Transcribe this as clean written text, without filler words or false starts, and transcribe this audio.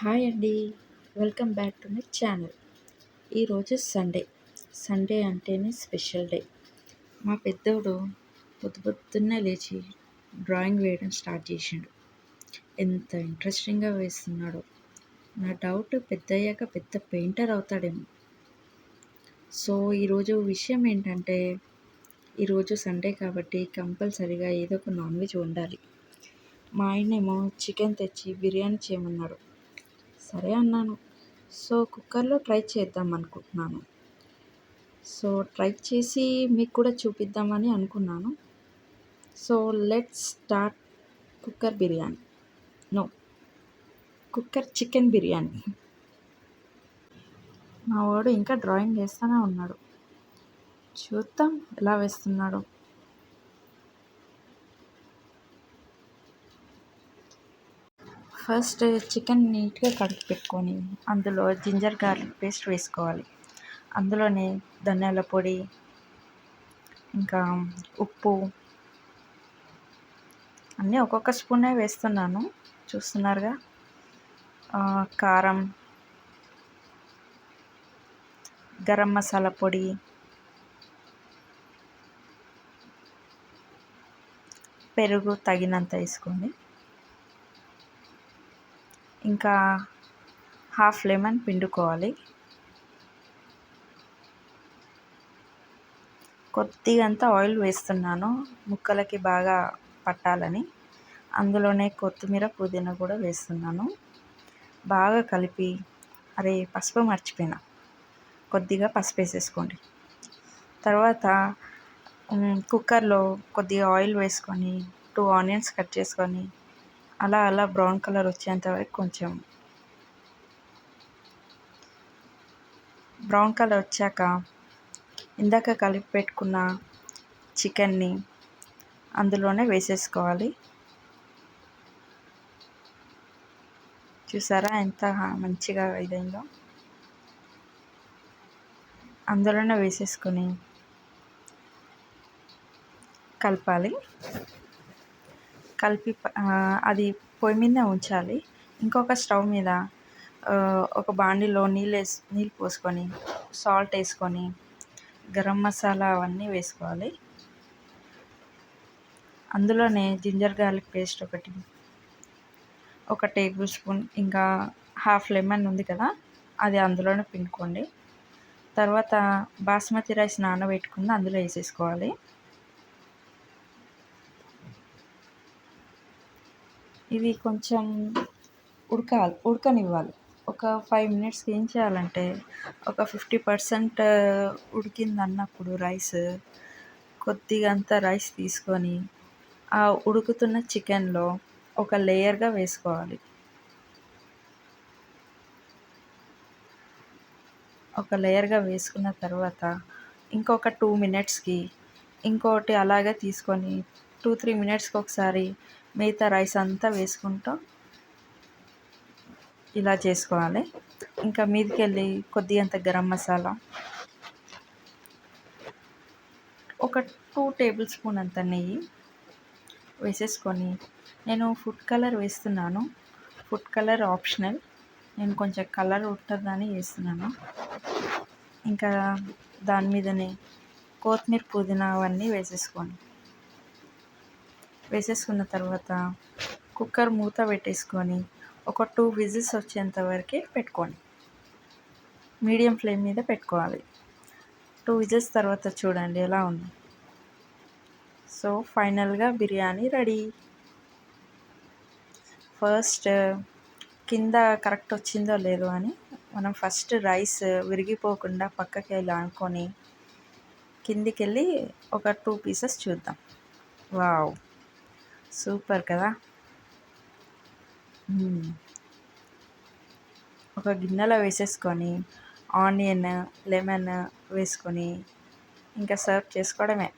Hi అండి. Welcome back to my channel. ఈరోజు Sunday అంటేనే స్పెషల్ డే. మా పెద్దోడు పొద్దున్నే లేచి డ్రాయింగ్ వేయడం స్టార్ట్ చేసిండు. ఎంత ఇంట్రెస్టింగ్గా వేస్తున్నాడో. నా డౌట్ పెద్దయ్యాక పెద్ద పెయింటర్ అవుతాడేమో. సో ఈరోజు విషయం ఏంటంటే, ఈరోజు సండే కాబట్టి కంపల్సరీగా ఏదో ఒక నాన్ వెజ్ వండాలి. మా ఆయనేమో చికెన్ తెచ్చి బిర్యానీ చేయమన్నాడు. సరే అన్నాను. సో కుక్కర్లో ట్రై చేద్దాం అనుకుంటున్నాను. సో ట్రై చేసి మీకు కూడా చూపిద్దామని అనుకున్నాను. So let's start cooker biryani. No, cooker chicken biryani. మా వాడు ఇంకా డ్రాయింగ్ వేస్తూనే ఉన్నాడు. చూద్దాం ఎలా వేస్తున్నాడో. ఫస్ట్ చికెన్ నీట్గా కడిగి పెట్టుకొని అందులో జింజర్ గార్లిక్ పేస్ట్ వేసుకోవాలి. అందులోనే ధనియాల పొడి, ఇంకా ఉప్పు అన్నీ ఒక్కొక్క స్పూనే వేస్తున్నాను, చూస్తున్నారుగా. కారం, గరం మసాలా పొడి, పెరుగు తగినంత వేసుకోండి. ఇంకా హాఫ్ లెమన్ పిండుకోవాలి. కొద్దిగా అంతా ఆయిల్ వేస్తున్నాను ముక్కలకి బాగా పట్టాలని. అందులోనే కొత్తిమీర, పుదీనా కూడా వేస్తున్నాను. బాగా కలిపి, పసుపు మర్చిపోయినా, కొద్దిగా పసుపు వేసేసుకోండి. తర్వాత కుక్కర్లో కొద్దిగా ఆయిల్ వేసుకొని 2 ఆనియన్స్ కట్ చేసుకొని అలా బ్రౌన్ కలర్ వచ్చేంత వరకు కొంచెం బ్రౌన్ కలర్ వచ్చాక ఇందాక కలిపి పెట్టుకున్న చికెన్ని అందులోనే వేసేసుకోవాలి. చూసారా ఎంత మంచిగా ఇదైందో. అందులోనే వేసేసుకొని కలపాలి. కలిపి అది పొయ్యి మీద ఉంచాలి. ఇంకొక స్టవ్ మీద ఒక బాండీలో నీళ్ళు పోసుకొని సాల్ట్ వేసుకొని గరం మసాలా అవన్నీ వేసుకోవాలి. అందులోనే జింజర్ గార్లిక్ పేస్ట్ ఒక టేబుల్ స్పూన్, ఇంకా హాఫ్ లెమన్ ఉంది కదా, అది అందులోనే పిండుకోండి. తర్వాత బాస్మతి రైస్ నానబెట్టుకుని అందులో వేసేసుకోవాలి. ఇవి కొంచెం ఉడకనివ్వాలి. ఒక 5 మినిట్స్కి ఏం చేయాలంటే, ఒక 50% ఉడికింది అన్నప్పుడు రైస్, కొద్దిగా అంతా రైస్ తీసుకొని ఆ ఉడుకుతున్న చికెన్లో ఒక లేయర్గా వేసుకోవాలి. ఒక లేయర్గా వేసుకున్న తర్వాత ఇంకొక 2 మినిట్స్కి ఇంకోటి అలాగే తీసుకొని 2-3 మినిట్స్కి ఒకసారి మిగతా రైస్ అంతా వేసుకుంటూ ఇలా చేసుకోవాలి. ఇంకా మీదకెళ్ళి కొద్దిగంత గరం మసాలా, ఒక 2 టేబుల్ స్పూన్ అంత నెయ్యి వేసేసుకొని, నేను ఫుడ్ కలర్ వేస్తున్నాను. ఫుడ్ కలర్ ఆప్షనల్, నేను కొంచెం కలర్ ఉంటుందని వేస్తున్నాను. ఇంకా దాని మీదనే కొత్తిమీర, పుదీనా అవన్నీ వేసేసుకున్న తర్వాత కుక్కర్ మూత పెట్టేసుకొని ఒక 2 విజిల్స్ వచ్చేంత వరకు పెట్టుకోండి. మీడియం ఫ్లేమ్ మీద పెట్టుకోవాలి. 2 విజిల్స్ తర్వాత చూడండి ఎలా ఉంది. సో ఫైనల్గా బిర్యానీ రెడీ. ఫస్ట్ కింద కరెక్ట్ వచ్చిందో లేదో అని మనం ఫస్ట్ రైస్ విరిగిపోకుండా పక్కకి ఇలా అనుకొని కిందికి వెళ్ళి ఒక 2 పీసెస్ చూద్దాం. వావ్, సూపర్ కదా. ఒక గిన్నెలో వేసేసుకొని ఆనియన్, లెమన్ వేసుకొని ఇంకా సర్వ్ చేసుకోవడమే.